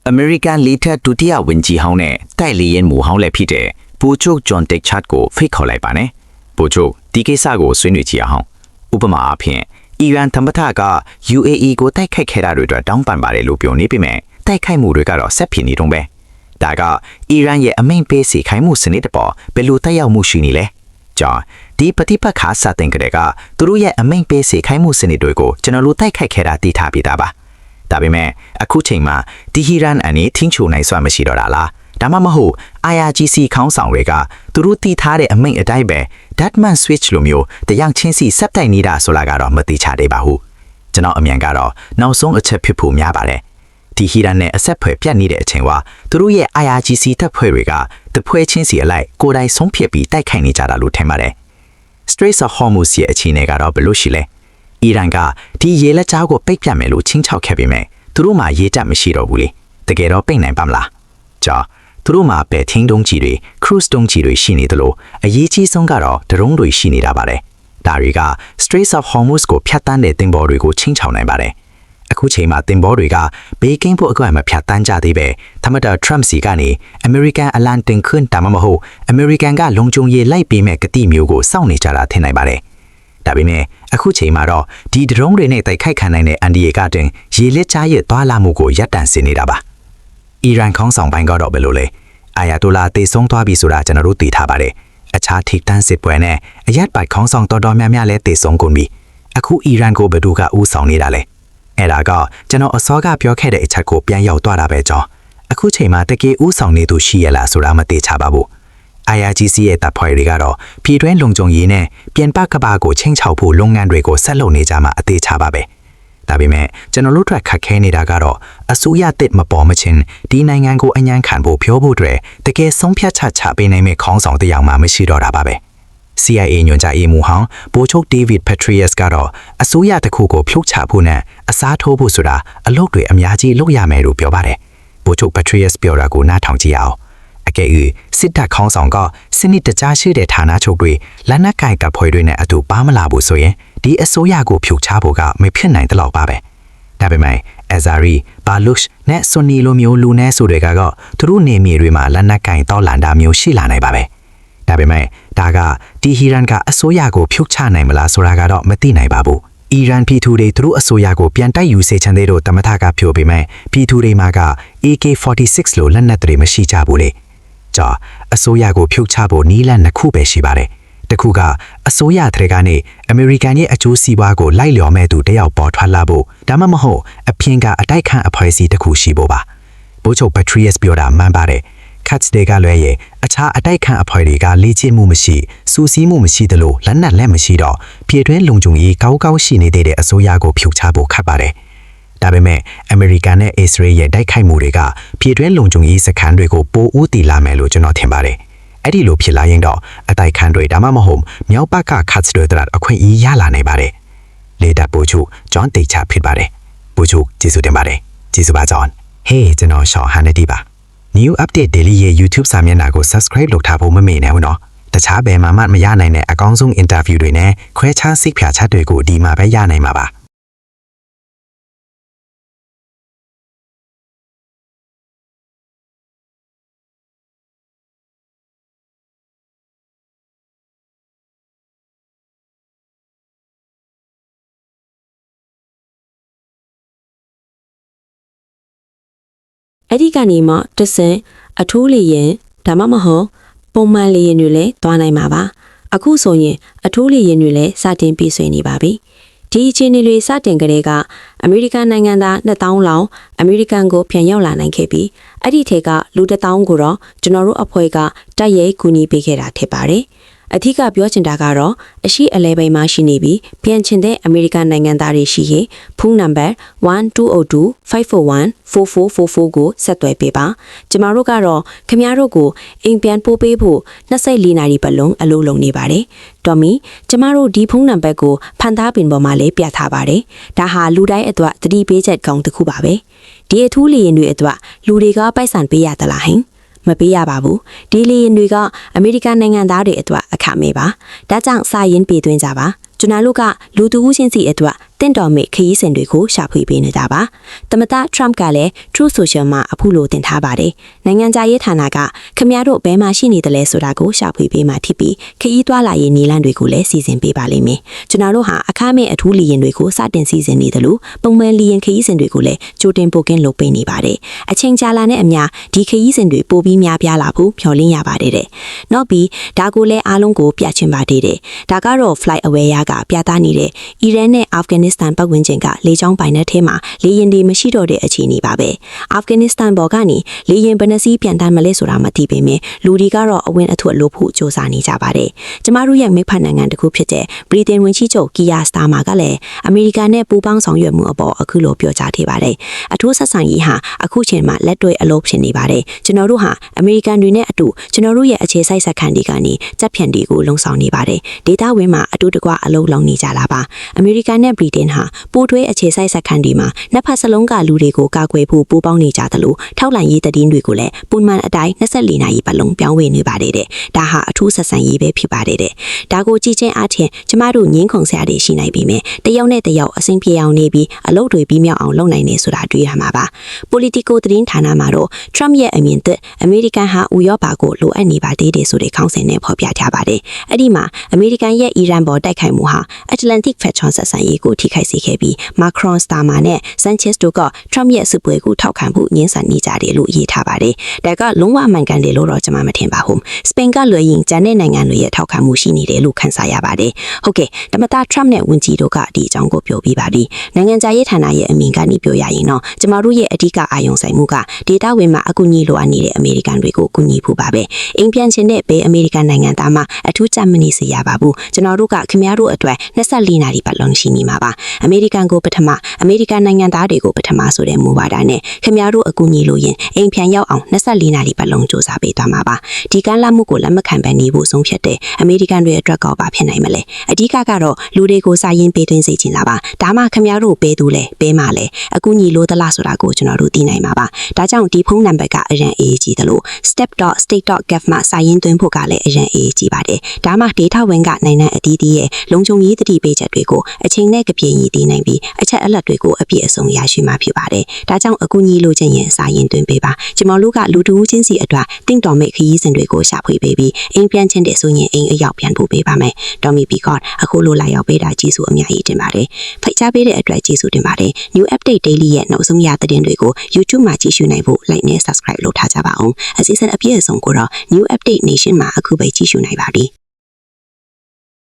อเมริกันลีเทอร์ตุติยาวินจีเฮาเนี่ยใต้ลีเย็นหมู่เฮาและพี่เดปูโจกจอนเต็กชัดကိုဖိတ်ခေါ်လိုက်ပါနဲ့ปูโจกဒီကိစ္စကိုဆွေးနွေးကြည့်အောင်ဥပမာအားဖြင့်အီရန်သမ္မတက UAE ကိုတိုက်ခိုက်ခဲ့တာတွေအတွက်တောင်းပန်ပါတယ်လို့ပြောနေပေမဲ့တိုက်ခိုက်မှုတွေကတော့ဆက်ဖြစ်နေတုန်းပဲဒါကအီရန်ရဲ့အမိန့်ပေးစီခိုင်းမှုစနစ်တပေါ်ဘယ်လိုတက်ရောက်မှုရှိနေလဲကြောင့်ဒီပဋိပက္ခစတင်ကြတဲ့ကသူတို့ရဲ့အမိန့်ပေးစီခိုင်းမှုစနစ်တွေကိုကျွန်တော်တို့တိုက်ခိုက်ခဲ့တာသိထားပြီးသားပါဒါပေမဲ့အခုချိန်မှာဒီဟီရန်အနေထင်းချိုနိုင်စွမ်းမရှိတော့တာလားဒါမှမဟုတ် IRGC ခေါင်းဆောင်တွေကသူတို့တည်ထားတဲ့အမိန့်အတိုင်းပဲ Datman Switch လိုမျိုးတရားချင်းစီစက်တိုင်နေတာဆိုတာကတော့မသိချသေးပါဘူးကျွန်တော်အမြင်ကတော့နောက်ဆုံးအချက်ဖြစ်ဖို့များပါတယ်ဒီဟီရန်နဲ့အဆက်ဖွဲ့ပြတ်နေတဲ့အချိန်ကသူတို့ရဲ့ IRGC တပ်ဖွဲ့တွေကတဖွဲ့ချင်းစီအလိုက်ကိုယ်တိုင်ဆုံးဖြတ်ပြီးတိုက်ခိုက်နေကြတာလို့ထင်ပါတယ် Straits of Hormuz ရဲ့အခြေအနေကတော့ဘယ်လိုရှိလဲအီရန်ကဒီရေလက်ကြားကိုပိတ်ပြတ်မယ်လို့ချင်းချောက်ခဲ့ပေမဲ့သူတို့မှရေတက်မရှိတော့ဘူးလေတကယ်တော့ပိတ်နိုင်ပါမလားကြောင့်သူတို့မှာပဲထင်းတုံးကြီးတွေ cruise တုံးကြီးတွေရှိနေသလိုအရေးကြီးဆုံးကတော့ဒရုန်းတွေရှိနေတာပါတယ်ဒါတွေက Straits of Hormuz ကိုဖြတ်တန်းတဲ့သင်္ဘောတွေကိုချင်းချောင်နိုင်ပါတယ်အခုချိန်မှာသင်္ဘောတွေကဘေးကင်းဖို့အကွက်မဖြတ်တန်းကြသေးပဲသမ္မတ Trump စီကနေ American အလံတင်ခွန်းတာမှမဟုတ် American ကလုံခြုံရေးလိုက်ပေးမဲ့ကတိမျိုးကိုစောင့်နေကြတာထင်နိုင်ပါတယ်ဒါပေမဲ့အခုချိန်မှာတော့ဒီဒရုန်းတွေနဲ့တိုက်ခိုက်ခံနိုင်တဲ့အန်ဒီယေကတင်ရေလက်ချရဲ့သွာလာမှုကိုရပ်တန့်စေနေတာပါအီရန်ခေါင်းဆောင်ပိုင်းကတော့ဘယ်လိုလဲအာယာတိုလာတေဆုံးသွားပြီဆိုတာကျွန်တော်တို့သိထားပါတယ်အခြားထိပ်တန်းစစ်ပွဲနဲ့အရက်ပိုက်ခေါင်းဆောင်တော်တော်များများလည်းတေဆုံးကုန်ပြီအခုအီရန်ကိုဘယ်သူကဦးဆောင်နေတာလဲအဲ့ဒါကကျွန်တော်အစောကပြောခဲ့တဲ့အချက်ကိုပြန်ရောက်သွားတာပဲကြောင်းအခုချိန်မှာတကယ်ဦးဆောင်နေသူရှိရလားဆိုတာမသိချပါဘူးIRGC ရဲ့တပ်ဖွဲ့တွေကတော့ပြည်တွင်းလုံခြုံရေးနဲ့ပြန်ပကဘာကိုချင်းချောက်ဖို့လုပ်ငန်းတွေကိုဆက်လုပ်နေကြမှာအသေးချပါပဲဒါပေမဲ့ကျွန်တော်တို့အတွက်ခက်ခဲနေတာကတော့အစိုးရတစ်မပေါ်မချင်းဒီနိုင်ငံကိုအញ្ញံခံဖို့ပြောဖို့အတွက်တကယ်ဆုံးဖြတ်ချက်ချပေးနိုင်မယ့်ခေါင်းဆောင်တစ်ယောက်မှမရှိတော့တာပါပဲ CIA ညွှန်ကြားရေးမှူးဟောင်းဗိုလ်ချုပ် David Petraeus ကတော့အစိုးရတစ်ခုကိုဖြုတ်ချဖို့နဲ့အစားထိုးဖို့ဆိုတာအလုပ်တွေအများကြီးလုပ်ရမယ်လို့ပြောပါတယ်ဗိုလ်ချုပ် Petraeus ပြောတာကိုနားထောင်ကြည့်အောင်အကယ်၍စစ်တပ်ခေါင်းဆောင်ကစနစ်တကျရှိတဲ့ဌာနချုပ်တွေလက်နက်ကိုင်တပ်ဖွဲ့တွေနဲ့အတူပါမလာဘူးဆိုရင်ဒီအစိုးရကိုဖြုတ်ချဖို့ကမဖြစ်နိုင်တဲ့လောက်ပါပဲဒါပေမဲ့ Azari, Baluch နဲ့ Sunni လိုမျိုးလူနည်းစုတွေကတော့သူတို့နေမြေတွေမှာလက်နက်ကင်တောလန်တာမျိုးရှိလာနိုင်ပါပဲဒါပေမဲ့ဒါကဒီဟီရန်ကအစိုးရကိုဖြုတ်ချနိုင်မလားဆိုတာကတော့မသိနိုင်ပါဘူးအီရန်ပြည်သူတွေသူတို့အစိုးရကိုပြန်တိုက်ယူစေချင်တဲ့တို့တမထကပြောပေမဲ့ပြည်သူတွေမှာက AK-46 လိုလက်နက်တွေမရှိကြဘူးလေကြောင့်အစိုးရကိုဖြုတ်ချဖို့နီးလန့်နှစ်ခုပဲရှိပါတယ်တခုကအစိုးရတွေကနေအမေရိကန်ရဲ့အကျိုးစီးပွားကိုလိုက်လျော်မဲ့သူတယောက်ပေါ်ထွက်လာဖို့ဒါမှမဟုတ်အပြင်ကအတိုက်ခံအဖွဲ့အစည်းတစ်ခုရှိဖို့ပါဗိုလ်ချုပ် Petraeus ပြောတာမှန်ပါတယ် Cuts တွေကလွဲရဲ့အခြားအတိုက်ခံအဖွဲ့တွေကလေ့ကျင့်မှုမရှိစူးစီးမှုမရှိသလိုလက်နက်လက်မရှိတော့ပြည်တွင်းလုံခြုံရေးကောင်းရှိနေတဲ့အစိုးရကိုဖြုတ်ချဖို့ခက်ပါတယ်ဒါပေမဲ့အမေရိကန်နဲ့အစ္စရေးရဲ့တိုက်ခိုက်မှုတွေကပြည်တွင်းလုံခြုံရေးစခန်းတွေကိုပိုဦးတည်လာမယ်လို့ကျွန်တော်ထင်ပါတယ်အဲ့ဒီလိုဖြစ်လာရင်တော့အတိုက်ခံတွေဒါမှမဟုတ်မြောက်ဘက်က Cuts တွေအခွင့်အရေးရလာနိုင်ပါတယ်လေတပ်ပို့ချုပ်ဂျွန်တေချာဖြစ်ပါတယ်ပို့ချုပ်ကျေးဇူးတင်ပါတယ်ကျေးဇူးပါဂျွန်ဟေးကျွန်တော်ရှောင်းဟန်နတီပါ New Update Daily ရဲ့ YouTube စာမျက်နှာကို Subscribe လုပ်ထားဖို့မမေ့နဲ့ဘူးနော်တခြားဘယ်မှာမှမရနိုင်တဲ့အကောင်းဆုံး interview တွေနဲ့ခွဲခြားစိတ်ဖြာချက်တွေကိုဒီမှာပဲရနိုင်မှာပါအဲ့ဒီကနေမှတဆင်အထိုးလေရင်ဒါမှမဟုတ်ပုံမှန်လေရင်တွေလည်းသွားနိုင်မှာပါအခုဆိုရင်အထိုးလေရင်တွေလည်းစတင်ပြည့်စွင်နေပါပြီဒီအခြေအနေတွေစတင်ကြတဲ့ကအမေရိကန်နိုင်ငံသား2000လောက်အမေရိကန်ကိုပြန်ရောက်လာနိုင်ခဲ့ပြီးအဲ့ဒီထဲကလူ1000ကိုတော့ကျွန်တော်တို့အဖွဲ့ကတိုက်ရိုက်ကူညီပေးခဲ့တာဖြစ်ပါတယ်အထူးကပြောချင်တာကတော့အရှိအလဲပိုင်းမှာရှိနေပြီးပြန်ချင်တဲ့အမေရိကန်နိုင်ငံသားတွေရှိရင်ဖုန်းနံပါတ်1202-541-4444ကိုဆက်သွယ်ပေးပါကျမတို့ကတော့ခင်ဗျားတို့ကိုအိမ်ပြန်ပို့ပေးဖို့24နာရီပတ်လုံးအလုပ်လုပ်နေပါတယ်တော်မီကျမတို့ဒီဖုန်းနံပါတ်ကိုဖန်သားပင်ပေါ်မှာလေးပြထားပါတယ်ဒါဟာလူတိုင်းအတွက်သတိပေးချက်ကောင်းတစ်ခုပါပဲဒီအထူးလေရင်တွေအတွက်လူတွေကပိုက်ဆံပေးရသလားဟင်မပေးရပါဘူးဒီလေရင်တွေကအမေရိကန်နိုင်ငံသားတွေအတွက်အခမဲ့ပါဒါကြောင့်စာရင်းပေးသွင်းကြပါကျွန်တော်တို့ကလူသူဦးချင်းစီအတွက် တင့်တော်မိခရီးစဉ်တွေကိုရှာဖွေပေးနေကြပါသမ္မတ Trump ကလည်း Truth Social မှာအခုလိုတင်ထားပါတယ်နိုင်ငံခြားရေးဌာနကခင်ဗျားတို့ဘယ်မှာရှိနေတယ်လဲဆိုတာကိုရှာဖွေပေးမှဖြစ်ပြီးခရီးသွားလာရေးနည်းလမ်းတွေကိုလည်းစီစဉ်ပေးပါလိမ့်မယ်ကျွန်တော်တို့ဟာအခမဲ့အထူးလေယာဉ်တွေကိုစတင်စီစဉ်နေတယ်လို့ပုံမှန်လေယာဉ်ခရီးစဉ်တွေကိုလည်းကြိုတင်ပို့ကင်းလုပ်ပေးနေပါတယ်အချိန်ကြာလာတဲ့အမျှဒီခရီးစဉ်တွေပိုပြီးများပြားလာဖို့မျှော်လင့်ရပါတယ်တဲ့နောက်ပြီးဒါကိုလည်းအားလုံးကိုပြချင်ပါသေးတယ်ဒါကတော့ Flight Aware ကပြသနေတဲ့အီရန်နဲ့အာဖဂန်နစ္စတန်ပတ်ဝန်းကျင်ကလေကြောင်းပိုင်နက်ထဲမှာလေယာဉ်တွေမရှိတော့တဲ့အခြေအနေပါပဲအာဖဂန်နစ္စတန်ဘော်ကနေလေယာဉ်ဘယ်နှစီးပြန်တမ်းမလဲဆိုတာမသိပေမဲ့လူတွေကတော့အဝင်အထွက်လို့ဖို့စ조사နေကြပါတယ်ကျမတို့ရဲ့မိဖက်နိုင်ငံတစ်ခုဖြစ်တဲ့ဗြိတိန်ဝန်ကြီးချုပ်ကီယာစတာမာကလည်းအမေရိကန်နဲ့ပူးပေါင်းဆောင်ရွက်မှုအပေါ်အခုလိုပြောကြားထားပါတယ်အထူးဆက်ဆံရေးဟာအခုချိန်မှာလက်တွေ့အလုပ်ဖြစ်နေပါတယ်ကျွန်တော်တို့ဟာအမေရိကန်တွေနဲ့အတူကျွန်တော်တို့ရဲ့အခြေစိုက်စခန်းတွေကနေစက်ဖြန့်တွေကိုလုံဆောင်နေပါတယ်ဒေတာဝင်မှာအတူတကွအလုပ်လုပ်နေကြတာပါအမေရိကန်နဲ့ဗြိတိန်ဟာပိုးထွေးအခြေစိုက်စခန်းတွေမှာနှစ်ဖက်စလုံးကလူတွေကိုကာကွယ်ဖို့ပူးပေါင်းနေကြသလိုထောက်လန့်ရေးသတင်းတွေကိုလည်းပုံမှန်အတိုင်း24နာရီပတ်လုံးပြောင်းဝေနေပါတယ်တဲ့ဒါဟာအထူးဆက်ဆံရေးပဲဖြစ်ပါတယ်တဲ့ဒါကိုကြည့်ချင်းအားဖြင့်ကျမတို့ငင်းခုန်စရာတွေရှိနိုင်ပြီမယ်တယောက်နဲ့တယောက်အဆင်ပြေအောင်နေပြီးအလုပ်တွေပြီးမြောက်အောင်လုပ်နိုင်နေဆိုတာတွေ့ရမှာပါ Politico သတင်းဌာနမှာတော့ Trump ရဲ့အမြင်သက်အမေရိကန်ဟာဥရောပကိုလိုအပ်နေပါသေးတယ်ဆိုတဲ့ခေါင်းစဉ်နဲ့ဖော်ပြထားပါတယ်အဲ့ဒီမှာအမေရိကန်ရဲ့အီရန်ပေါ်တိုက်ခိုက်မှုဟာ Atlantic ဖက်ချွန်ဆက်ဆံရေးကိုထိခိုက်စေခဲ့ပြီး Macron, Starmer နဲ့ Sanchez တို့က Trump ရဲ့စစ်ပွဲကိုထောက်ခံမှုညှင်းဆန်နေကြတယ်လို့ရေးထားပါတယ်ဒါကလုံးဝမှန်ကန်တယ်လို့တော့ကျွန်မမထင်ပါဘူးစပိန်ကလွယ်ရင်ကျန်တဲ့နိုင်ငံတွေရဲ့ထောက်ခံမှုရှိနေတယ်လို့ခန်းစားရပါတယ်ဟုတ်ကဲ့သမ္မတ Trump နဲ့ဝန်ကြီးတို့ကဒီအကြောင်းကိုပြောပြပါပြီနိုင်ငံခြားရေးဌာနရဲ့အမြင်ကနေပြောရရင်တော့ကျမတို့ရဲ့အဓိကအာရုံစိုက်မှုကဒေတာဝင်မှာအကူအညီလိုအပ်နေတဲ့အမေရိကန်တွေကိုကူညီဖို့ပါပဲအိမ်ပြန်ခြင်းနဲ့ဘယ်အမေရိကန်နိုင်ငံသားမှအထူးကြမနေစေရပါဘူးကျွန်တော်တို့ကခင်ဗျားတို့အတွက်24နာရီပတ်လုံးရှိနေမှာပါအမေရိကန်ကိုပထမအမေရိကန်နိုင်ငံသားတွေကိုပထမဆိုတဲ့မူဝါဒနဲ့ခင်ဗျားတို့အကူအညီလိုရင်အိမ်ပြန်ရောက်အောင်24နာရီပတ်လုံးစ조사ပေးသွားမှာပါဒီကမ်းလှမ်းမှုကိုလက်မခံဘဲနေဖို့ဆုံးဖြတ်တဲ့အမေရိကန်တွေအတွက်ကောပါဖြစ်နိုင်မလဲအဓိကကတော့လူတွေကိုစာရင်းပေးသွင်းစေချင်တာပါဒါမှခင်ဗျားတို့ပေးသူလဲပေးမှလဲအကူအညီလိုသလားဆိုတာကိုကျွန်တော်တို့သိနိုင်မှာပါဒါကြောင့်ဒီဖုန်းနံပါတ်ကအရန်အေးကြီးတယ်လို့ step.state.gov မှာစာရင်းသွင်းဖို့ကလည်းအရန်အေးကြီးပါတယ်ဒါမှ data ဝင်ကနိုင်ငံအသီးသီးရဲ့လုံခြုံရေးတတိပေးချက်တွေကိုအချိန်နဲ့ကြပြင်းရည်တည်နိုင်ပြီးအချက်အလက်တွေကိုအပြည့်အစုံရရှိမှာဖြစ်ပါတယ်ဒါကြောင့်အကူအညီလိုချင်ရင်စာရင်းသွင်းပေးပါကျွန်တော်တို့ကလူတူးချင်းစီအတွက်တင့်တော်မိတ်ခရီးစဉ်တွေကိုရှာဖွေပေးပြီးအိမ်ပြန်ချင်းတဲ့ဆိုရင်အိမ်အရောက်ပြန်ပို့ပေးပါမယ်တော်မီပီကော့အခုလိုလာရောက်ပေးတာကျေးဇူးအများကြီးတင်ပါတယ်ဖိတ်ကြားပေးတဲ့အတွက်ကျေးဇူးတင်ပါတယ် New Update Daily ရဲ့နောက်ဆုံးရသတင်းတွေကို YouTube မှာကြည့်ရှုနိုင်ဖို့ like နဲ့ subscribe လုပ်ထားကြပါအောင်အစီအစဉ်အပြည့်အစုံကိုတော့ New Update Nation မှာအခုပဲကြည့်ရှုနိုင်ပါပြီ